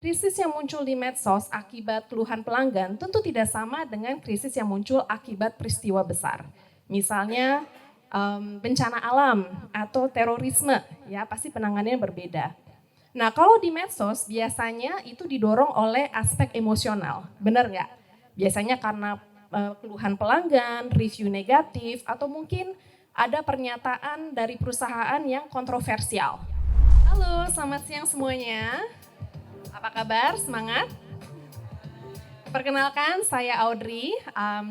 Krisis yang muncul di medsos akibat keluhan pelanggan tentu tidak sama dengan krisis yang muncul akibat peristiwa besar. Misalnya bencana alam atau terorisme, ya pasti penanganannya berbeda. Nah kalau di medsos biasanya itu didorong oleh aspek emosional, benar nggak? Biasanya karena keluhan pelanggan, review negatif, atau mungkin ada pernyataan dari perusahaan yang kontroversial. Halo, selamat siang semuanya. Apa kabar? Semangat? Perkenalkan, saya Audrey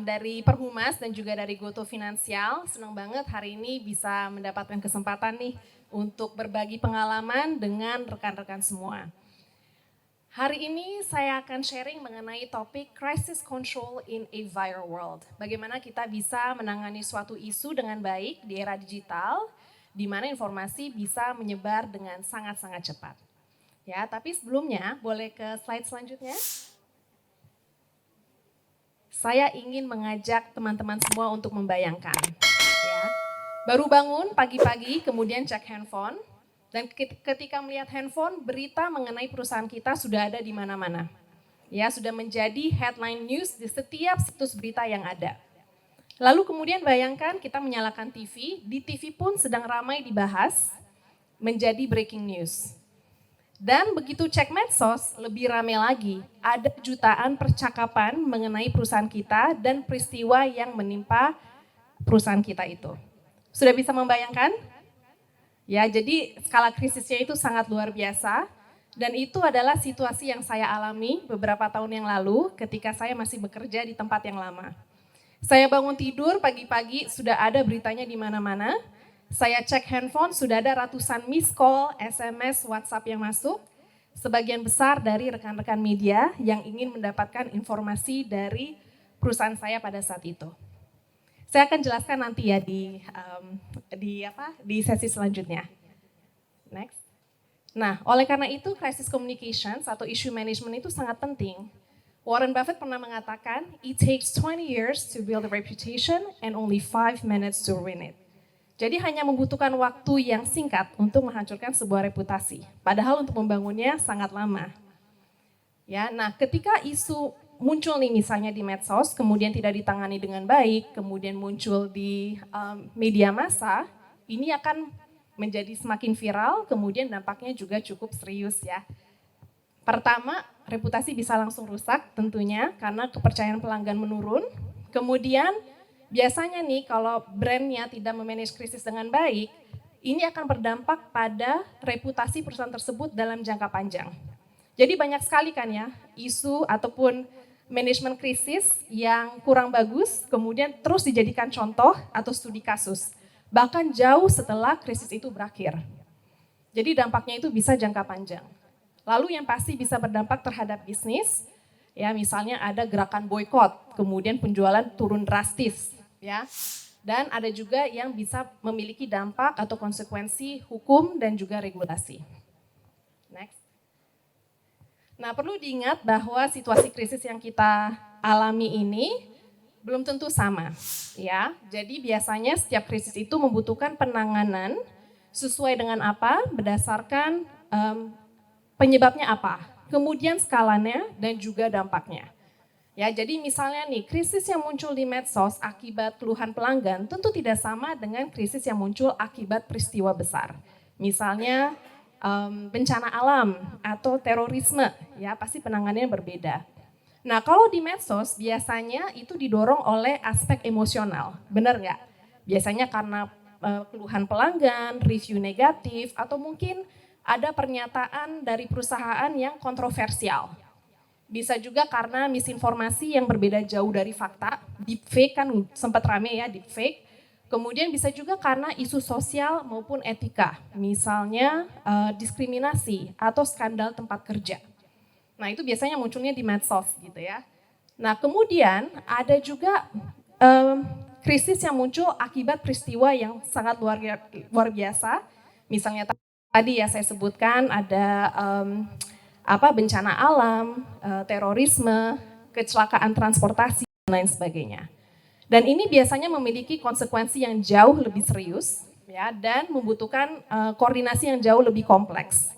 dari Perhumas dan juga dari Goto Finansial. Senang banget hari ini bisa mendapatkan kesempatan nih untuk berbagi pengalaman dengan rekan-rekan semua. Hari ini saya akan sharing mengenai topik crisis control in a viral world. Bagaimana kita bisa menangani suatu isu dengan baik di era digital, di mana informasi bisa menyebar dengan sangat-sangat cepat. Ya, tapi sebelumnya boleh ke slide selanjutnya. Saya ingin mengajak teman-teman semua untuk membayangkan. Ya. Baru bangun pagi-pagi, kemudian cek handphone, dan ketika melihat handphone, berita mengenai perusahaan kita sudah ada di mana-mana. Ya, sudah menjadi headline news di setiap situs berita yang ada. Lalu kemudian bayangkan kita menyalakan TV, di TV pun sedang ramai dibahas, menjadi breaking news. Dan begitu cek medsos, lebih ramai lagi. Ada jutaan percakapan mengenai perusahaan kita dan peristiwa yang menimpa perusahaan kita itu. Sudah bisa membayangkan? Ya, jadi skala krisisnya itu sangat luar biasa. Dan itu adalah situasi yang saya alami beberapa tahun yang lalu ketika saya masih bekerja di tempat yang lama. Saya bangun tidur pagi-pagi, sudah ada beritanya di mana-mana. Saya cek handphone, sudah ada ratusan miss call, SMS, WhatsApp yang masuk. Sebagian besar dari rekan-rekan media yang ingin mendapatkan informasi dari perusahaan saya pada saat itu. Saya akan jelaskan nanti ya di sesi selanjutnya. Next. Nah, oleh karena itu crisis communications atau issue management itu sangat penting. Warren Buffett pernah mengatakan, it takes 20 years to build a reputation and only 5 minutes to ruin it. Jadi hanya membutuhkan waktu yang singkat untuk menghancurkan sebuah reputasi. Padahal untuk membangunnya sangat lama. Ya, nah ketika isu muncul nih misalnya di medsos, kemudian tidak ditangani dengan baik, kemudian muncul di media massa, ini akan menjadi semakin viral, kemudian dampaknya juga cukup serius ya. Pertama, reputasi bisa langsung rusak tentunya karena kepercayaan pelanggan menurun. Kemudian biasanya nih kalau brandnya tidak memanage krisis dengan baik, ini akan berdampak pada reputasi perusahaan tersebut dalam jangka panjang. Jadi banyak sekali kan ya isu ataupun manajemen krisis yang kurang bagus, kemudian terus dijadikan contoh atau studi kasus. Bahkan jauh setelah krisis itu berakhir. Jadi dampaknya itu bisa jangka panjang. Lalu yang pasti bisa berdampak terhadap bisnis, ya misalnya ada gerakan boykot, kemudian penjualan turun drastis, ya. Dan ada juga yang bisa memiliki dampak atau konsekuensi hukum dan juga regulasi. Next. Nah, perlu diingat bahwa situasi krisis yang kita alami ini belum tentu sama, ya. Jadi biasanya setiap krisis itu membutuhkan penanganan sesuai dengan apa, berdasarkan penyebabnya apa, kemudian skalanya dan juga dampaknya. Ya, jadi misalnya nih, krisis yang muncul di medsos akibat keluhan pelanggan tentu tidak sama dengan krisis yang muncul akibat peristiwa besar. Misalnya bencana alam atau terorisme, ya pasti penanganannya berbeda. Nah, kalau di medsos biasanya itu didorong oleh aspek emosional, benar nggak? Biasanya karena keluhan pelanggan, review negatif, atau mungkin ada pernyataan dari perusahaan yang kontroversial. Bisa juga karena misinformasi yang berbeda jauh dari fakta, deepfake kan sempat rame ya deepfake. Kemudian bisa juga karena isu sosial maupun etika, misalnya diskriminasi atau skandal tempat kerja. Nah itu biasanya munculnya di medsos gitu ya. Nah kemudian ada juga krisis yang muncul akibat peristiwa yang sangat luar biasa. Misalnya tadi ya saya sebutkan ada bencana alam, terorisme, kecelakaan transportasi dan lain sebagainya. Dan ini biasanya memiliki konsekuensi yang jauh lebih serius ya dan membutuhkan koordinasi yang jauh lebih kompleks.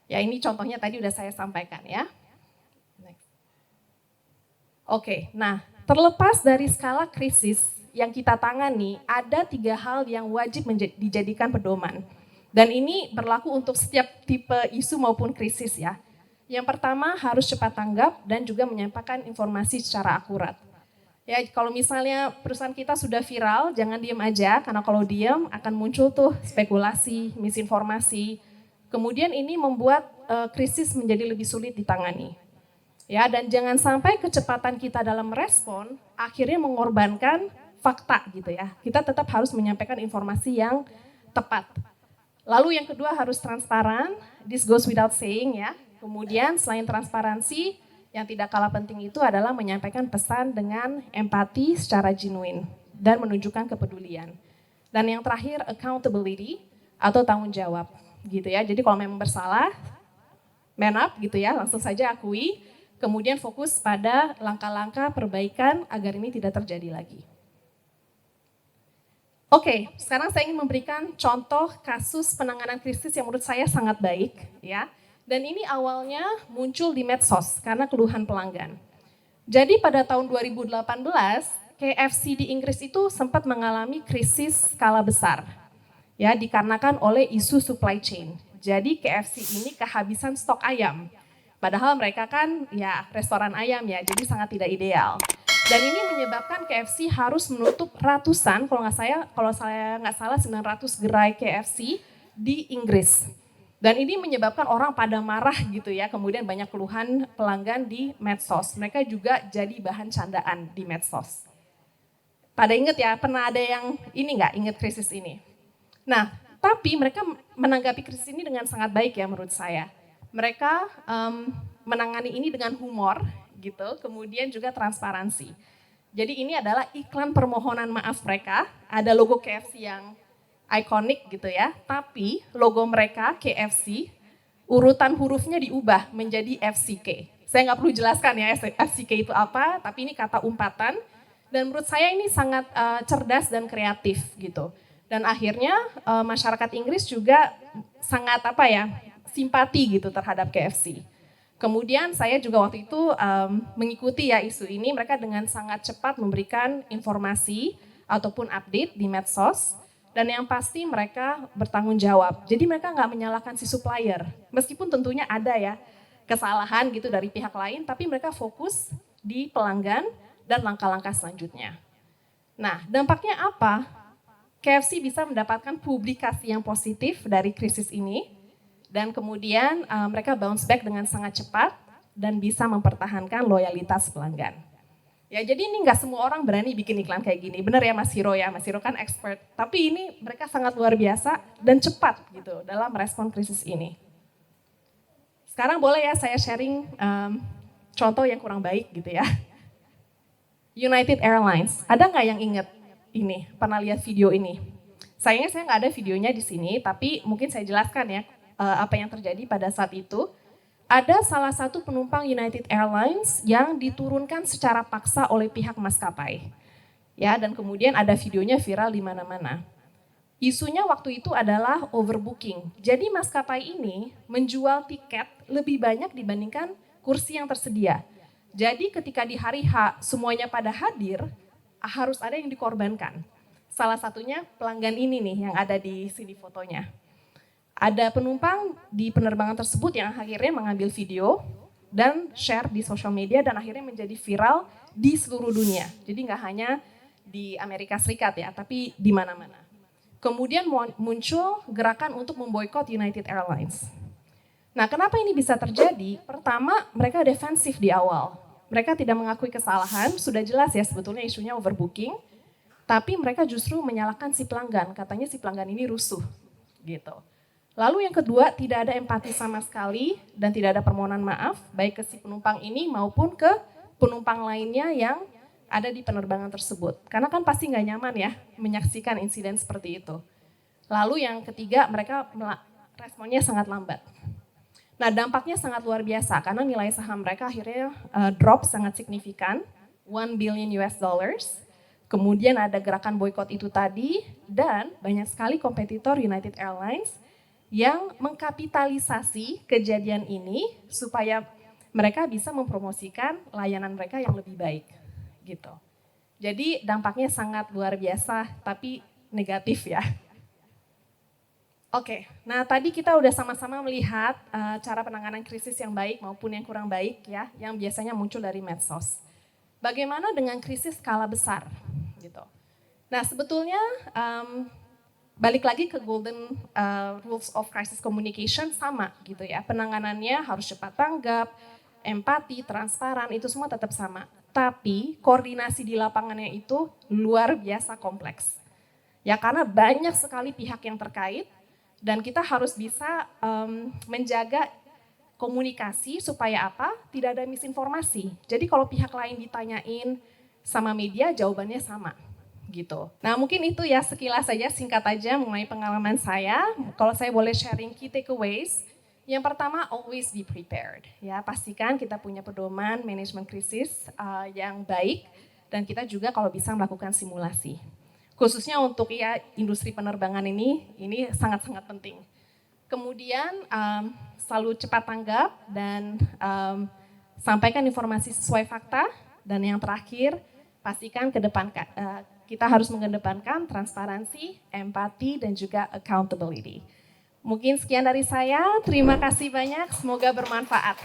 Ya ini contohnya tadi udah saya sampaikan ya. Oke, nah terlepas dari skala krisis yang kita tangani, ada 3 hal yang wajib dijadikan pedoman. Dan ini berlaku untuk setiap tipe isu maupun krisis ya. Yang pertama harus cepat tanggap dan juga menyampaikan informasi secara akurat. Ya kalau misalnya perusahaan kita sudah viral, jangan diam aja, karena kalau diam akan muncul tuh spekulasi, misinformasi. Kemudian ini membuat krisis menjadi lebih sulit ditangani. Ya, dan jangan sampai kecepatan kita dalam merespon akhirnya mengorbankan fakta gitu ya. Kita tetap harus menyampaikan informasi yang tepat. Lalu yang kedua harus transparan, this goes without saying ya. Kemudian selain transparansi, yang tidak kalah penting itu adalah menyampaikan pesan dengan empati secara genuine dan menunjukkan kepedulian. Dan yang terakhir accountability atau tanggung jawab gitu ya. Jadi kalau memang bersalah, man up gitu ya, langsung saja akui. Kemudian fokus pada langkah-langkah perbaikan agar ini tidak terjadi lagi. Oke, sekarang saya ingin memberikan contoh kasus penanganan krisis yang menurut saya sangat baik ya. Dan ini awalnya muncul di medsos karena keluhan pelanggan. Jadi pada tahun 2018, KFC di Inggris itu sempat mengalami krisis skala besar. Ya, dikarenakan oleh isu supply chain. Jadi KFC ini kehabisan stok ayam. Padahal mereka kan ya restoran ayam ya, jadi sangat tidak ideal. Dan ini menyebabkan KFC harus menutup ratusan, kalau saya nggak salah 900 gerai KFC di Inggris. Dan ini menyebabkan orang pada marah gitu ya, kemudian banyak keluhan pelanggan di medsos. Mereka juga jadi bahan candaan di medsos. Pada inget ya, pernah ada yang ini nggak inget krisis ini? Nah, tapi mereka menanggapi krisis ini dengan sangat baik ya menurut saya. Mereka menangani ini dengan humor gitu, kemudian juga transparansi. Jadi ini adalah iklan permohonan maaf mereka, ada logo KFC yang ikonik gitu ya, tapi logo mereka KFC, urutan hurufnya diubah menjadi FCK. Saya nggak perlu jelaskan ya FCK itu apa, tapi ini kata umpatan, dan menurut saya ini sangat cerdas dan kreatif gitu. Dan akhirnya masyarakat Inggris juga sangat simpati gitu terhadap KFC. Kemudian saya juga waktu itu mengikuti ya isu ini, mereka dengan sangat cepat memberikan informasi ataupun update di medsos, dan yang pasti mereka bertanggung jawab. Jadi mereka nggak menyalahkan si supplier, meskipun tentunya ada ya kesalahan gitu dari pihak lain, tapi mereka fokus di pelanggan dan langkah-langkah selanjutnya. Nah, dampaknya apa? KFC bisa mendapatkan publikasi yang positif dari krisis ini, dan kemudian mereka bounce back dengan sangat cepat dan bisa mempertahankan loyalitas pelanggan. Ya jadi ini nggak semua orang berani bikin iklan kayak gini, benar ya Mas Hiro ya, Mas Hiro kan expert. Tapi ini mereka sangat luar biasa dan cepat gitu dalam merespon krisis ini. Sekarang boleh ya saya sharing contoh yang kurang baik gitu ya. United Airlines, ada nggak yang inget ini, pernah lihat video ini? Sayangnya saya nggak ada videonya di sini, tapi mungkin saya jelaskan ya apa yang terjadi pada saat itu. Ada salah satu penumpang United Airlines yang diturunkan secara paksa oleh pihak maskapai. Ya, dan kemudian ada videonya viral di mana-mana. Isunya waktu itu adalah overbooking. Jadi maskapai ini menjual tiket lebih banyak dibandingkan kursi yang tersedia. Jadi ketika di hari H semuanya pada hadir, harus ada yang dikorbankan. Salah satunya pelanggan ini nih yang ada di sini fotonya. Ada penumpang di penerbangan tersebut yang akhirnya mengambil video dan share di sosial media dan akhirnya menjadi viral di seluruh dunia. Jadi nggak hanya di Amerika Serikat ya, tapi di mana-mana. Kemudian muncul gerakan untuk memboikot United Airlines. Nah, kenapa ini bisa terjadi? Pertama, mereka defensif di awal. Mereka tidak mengakui kesalahan, sudah jelas ya sebetulnya isunya overbooking, tapi mereka justru menyalahkan si pelanggan, katanya si pelanggan ini rusuh gitu. Lalu yang kedua, tidak ada empati sama sekali dan tidak ada permohonan maaf baik ke si penumpang ini maupun ke penumpang lainnya yang ada di penerbangan tersebut. Karena kan pasti nggak nyaman ya menyaksikan insiden seperti itu. Lalu yang ketiga, mereka responnya sangat lambat. Nah, dampaknya sangat luar biasa karena nilai saham mereka akhirnya drop sangat signifikan, 1 billion US dollars. Kemudian ada gerakan boykot itu tadi dan banyak sekali kompetitor United Airlines yang mengkapitalisasi kejadian ini supaya mereka bisa mempromosikan layanan mereka yang lebih baik gitu. Jadi dampaknya sangat luar biasa tapi negatif ya. Oke, nah tadi kita udah sama-sama melihat cara penanganan krisis yang baik maupun yang kurang baik ya, yang biasanya muncul dari medsos. Bagaimana dengan krisis skala besar gitu. Nah sebetulnya balik lagi ke golden rules of crisis communication sama gitu ya. Penanganannya harus cepat tanggap, empati, transparan, itu semua tetap sama. Tapi koordinasi di lapangannya itu luar biasa kompleks. Ya karena banyak sekali pihak yang terkait dan kita harus bisa menjaga komunikasi supaya apa? Tidak ada misinformasi. Jadi kalau pihak lain ditanyain sama media jawabannya sama gitu. Nah mungkin itu ya sekilas saja singkat aja mengenai pengalaman saya. Kalau saya boleh sharing key takeaways. Yang pertama, always be prepared. Ya, pastikan kita punya pedoman manajemen krisis yang baik dan kita juga kalau bisa melakukan simulasi. Khususnya untuk ya industri penerbangan ini sangat-sangat penting. Kemudian selalu cepat tanggap dan sampaikan informasi sesuai fakta. Dan yang terakhir, pastikan kita harus mengedepankan transparansi, empati, dan juga accountability. Mungkin sekian dari saya, terima kasih banyak, semoga bermanfaat.